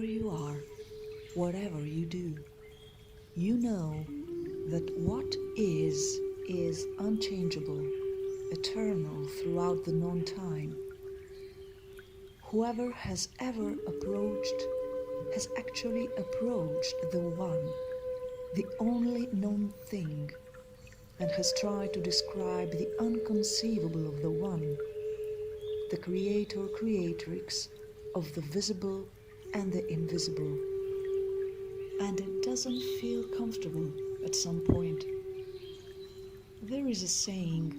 you are, whatever you do, you know that what is unchangeable, eternal throughout the non-time. Whoever has ever approached has actually approached the One, the only known thing, and has tried to describe the unconceivable of the One, the creator-creatrix of the visible and the invisible. And it doesn't feel comfortable at some point. There is a saying,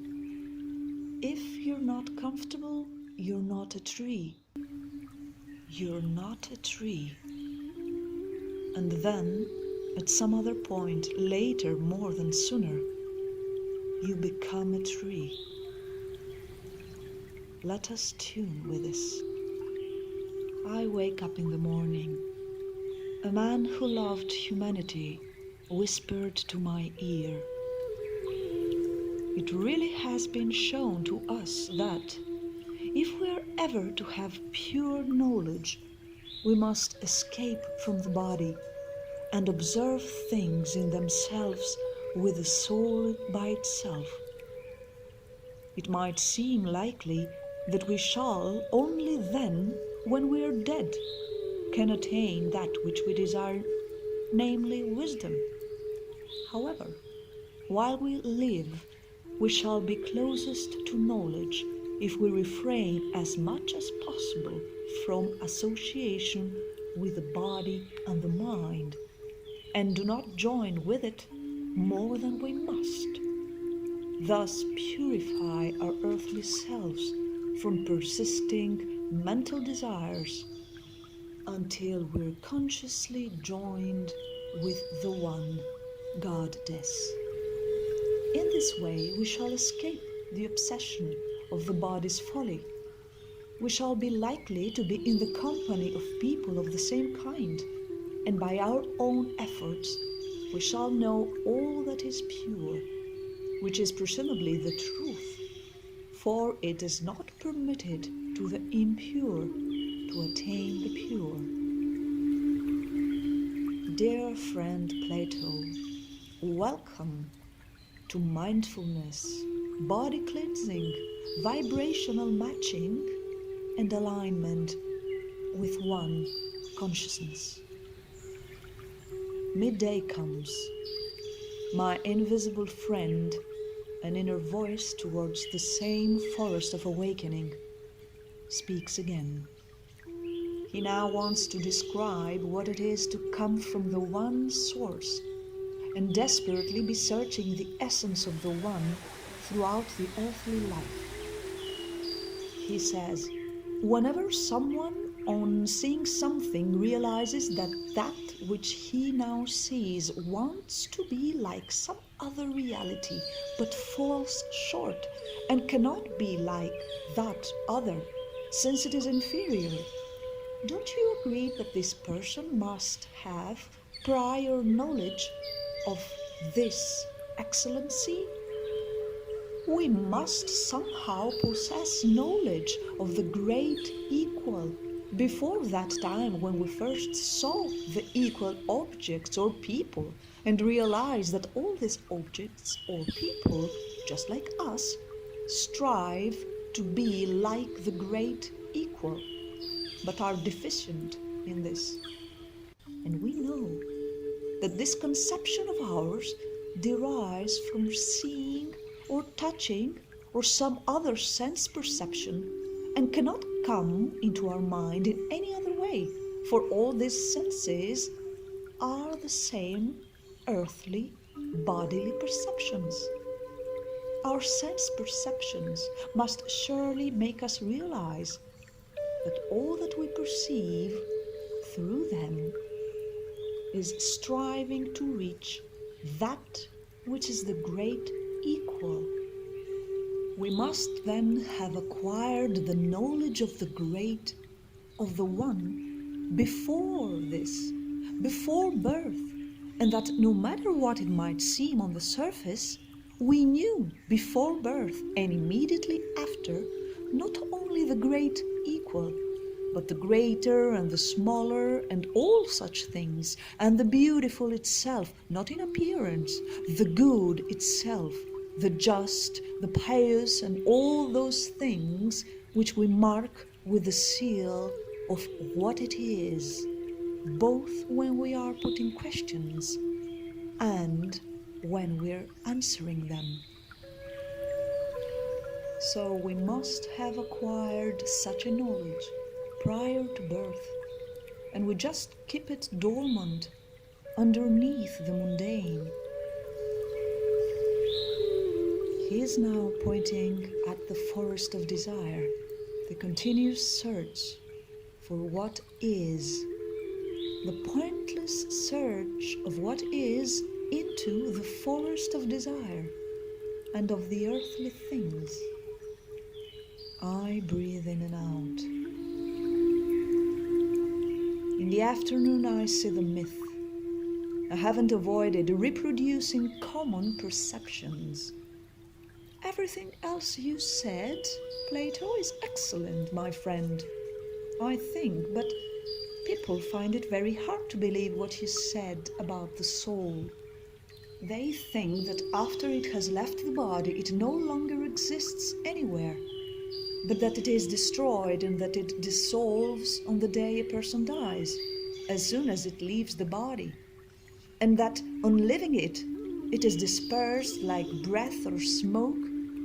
if you're not comfortable, you're not a tree. You're not a tree. And then, at some other point, later more than sooner, you become a tree. Let us tune with this. I wake up in the morning. A man who loved humanity whispered to my ear, "It really has been shown to us that if we are ever to have pure knowledge, we must escape from the body and observe things in themselves with the soul by itself. It might seem likely that we shall only then, when we are dead, can attain that which we desire, namely wisdom. However, while we live, we shall be closest to knowledge if we refrain as much as possible from association with the body and the mind, and do not join with it more than we must. Thus purify our earthly selves from persisting mental desires until we're consciously joined with the One, Goddess. In this way, we shall escape the obsession of the body's folly. We shall be likely to be in the company of people of the same kind, and by our own efforts, we shall know all that is pure, which is presumably the truth, for it is not permitted to the impure to attain the pure. Dear friend Plato, welcome to mindfulness, body cleansing, vibrational matching, and alignment with one consciousness. Midday comes. My invisible friend, an inner voice towards the same forest of awakening, speaks again. He now wants to describe what it is to come from the one source and desperately be searching the essence of the One throughout the earthly life. He says, whenever someone on seeing something realizes that that which he now sees wants to be like some other reality, but falls short and cannot be like that other, since it is inferior, don't you agree that this person must have prior knowledge of this excellency? We must somehow possess knowledge of the great equal before that time when we first saw the equal objects or people and realized that all these objects or people, just like us, strive to be like the great equal, but are deficient in this. And we know that this conception of ours derives from seeing or touching or some other sense perception and cannot come into our mind in any other way, for all these senses are the same earthly bodily perceptions. Our sense perceptions must surely make us realize that all that we perceive through them is striving to reach that which is the great equal. We must then have acquired the knowledge of the great, of the One, before this, before birth, and that no matter what it might seem on the surface, we knew before birth and immediately after not only the great equal, but the greater and the smaller and all such things, and the beautiful itself, not in appearance, the good itself, the just, the pious, and all those things which we mark with the seal of what it is, both when we are putting questions and when we're answering them. So we must have acquired such a knowledge prior to birth, and we just keep it dormant underneath the mundane. He is now pointing at the forest of desire, the continuous search for what is, the pointless search of what is into the forest of desire and of the earthly things. I breathe in and out. In the afternoon I see the myth. I haven't avoided reproducing common perceptions. Everything else you said, Plato, is excellent, my friend, I think, but people find it very hard to believe what you said about the soul. They think that after it has left the body, it no longer exists anywhere, but that it is destroyed and that it dissolves on the day a person dies, as soon as it leaves the body, and that on leaving it, it is dispersed like breath or smoke,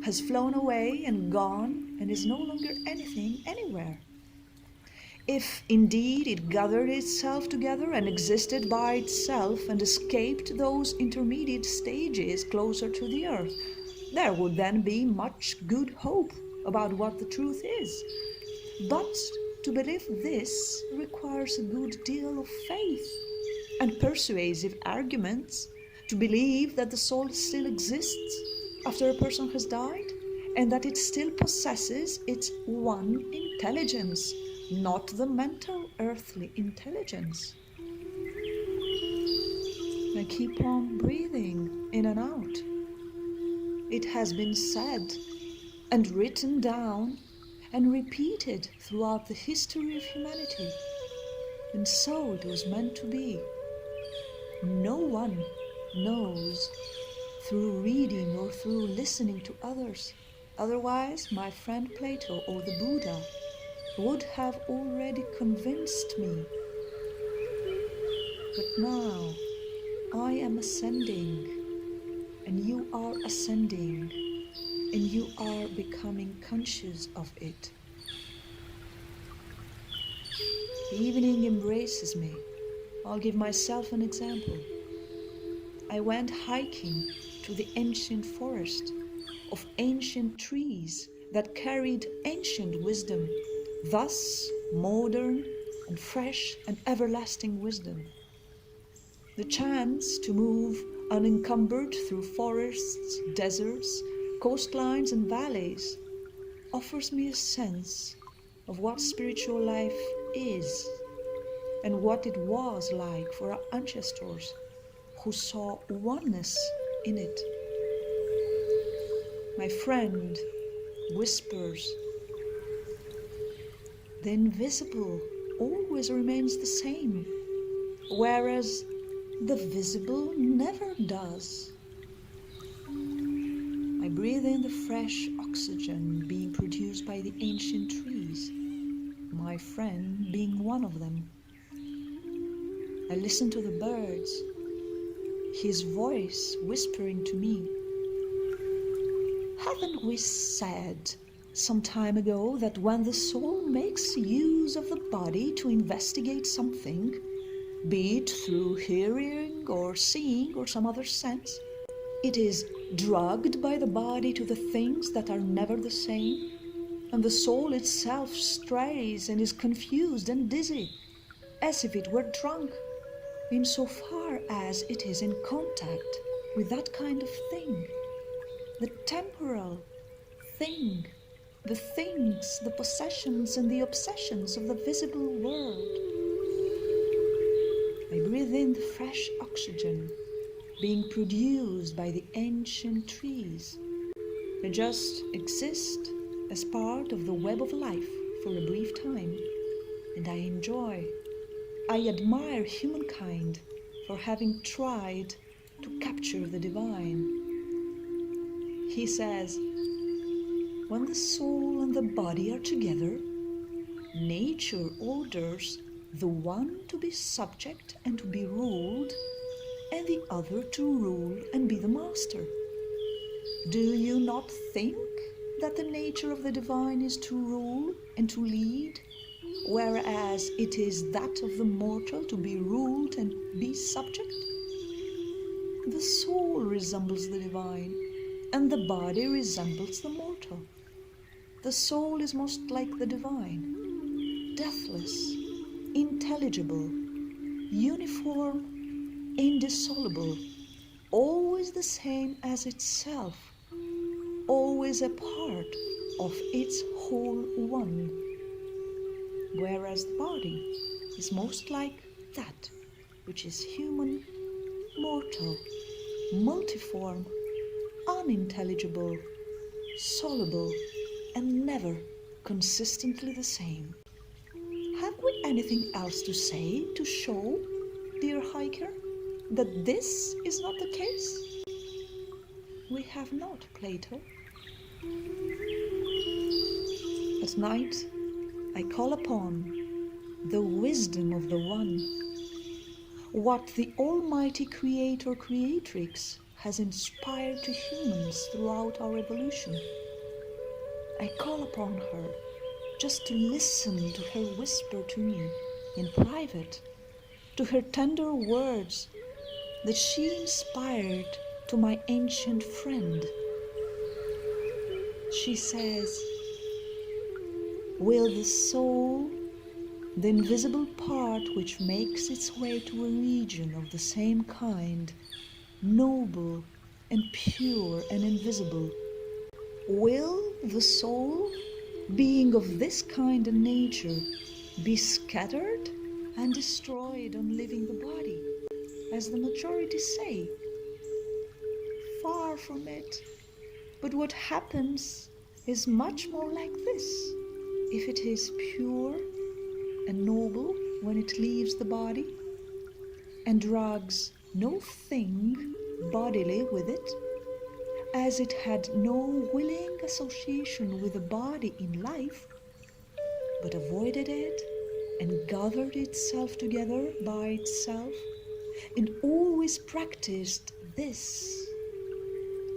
has flown away and gone, and is no longer anything anywhere. If indeed it gathered itself together and existed by itself and escaped those intermediate stages closer to the earth, there would then be much good hope about what the truth is. But to believe this requires a good deal of faith and persuasive arguments, to believe that the soul still exists after a person has died and that it still possesses its one intelligence, not the mental earthly intelligence. I keep on breathing in and out. It has been said and written down and repeated throughout the history of humanity, and so it was meant to be. No one knows through reading or through listening to others. Otherwise, my friend Plato or the Buddha would have already convinced me. But now I am ascending, and you are ascending, and you are becoming conscious of it. The evening embraces me. I'll give myself an example. I went hiking to the ancient forest of ancient trees that carried ancient wisdom, thus modern and fresh and everlasting wisdom. The chance to move unencumbered through forests, deserts, coastlines and valleys offers me a sense of what spiritual life is and what it was like for our ancestors who saw oneness in it. My friend whispers, the invisible always remains the same, whereas the visible never does. I breathe in the fresh oxygen being produced by the ancient trees, my friend being one of them. I listen to the birds, his voice whispering to me. Haven't we said some time ago that when the soul makes use of the body to investigate something, be it through hearing or seeing or some other sense, it is drugged by the body to the things that are never the same, and the soul itself strays and is confused and dizzy, as if it were drunk, insofar as it is in contact with that kind of thing, the temporal thing, the things, the possessions and the obsessions of the visible world. I breathe in the fresh oxygen being produced by the ancient trees. I just exist as part of the web of life for a brief time, and I enjoy. I admire humankind for having tried to capture the divine. He says, when the soul and the body are together, nature orders the one to be subject and to be ruled, and the other to rule and be the master. Do you not think that the nature of the divine is to rule and to lead, whereas it is that of the mortal to be ruled and be subject? The soul resembles the divine, and the body resembles the mortal. The soul is most like the divine, deathless, intelligible, uniform, indissoluble, always the same as itself, always a part of its whole one, whereas the body is most like that which is human, mortal, multiform, unintelligible, soluble, and never consistently the same. Have we anything else to say to show, dear hiker, that this is not the case? We have not, Plato. At night, I call upon the wisdom of the One, what the Almighty Creator Creatrix has inspired to humans throughout our evolution. I call upon her just to listen to her whisper to me in private, to her tender words that she inspired to my ancient friend. She says, will the soul, the invisible part which makes its way to a region of the same kind, noble and pure and invisible, will the soul, being of this kind and nature, be scattered and destroyed on leaving the body, as the majority say? Far from it. But what happens is much more like this. If it is pure and noble when it leaves the body, and drags no thing bodily with it, as it had no willing association with the body in life, but avoided it and gathered itself together by itself, and always practiced this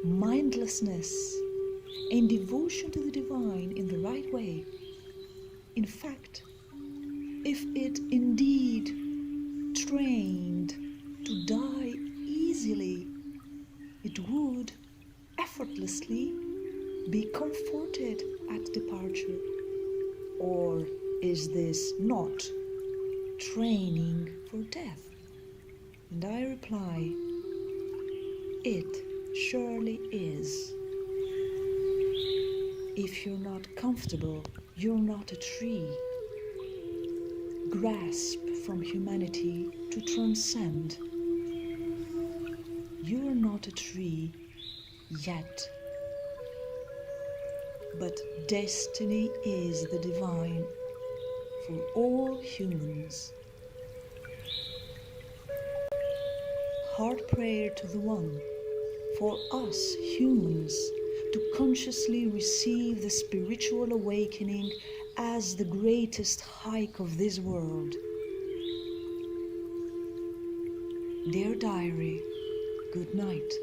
mindlessness and devotion to the divine in the right way. In fact, if it indeed trained to die easily, it would effortlessly be comforted at departure. Or is this not training for death? And I reply, it surely is. If you're not comfortable, you're not a tree. Grasp from humanity to transcend. You are not a tree yet, but destiny is the divine for all humans. Heart prayer to the One for us humans to consciously receive the spiritual awakening as the greatest hike of this world. Dear diary, good night.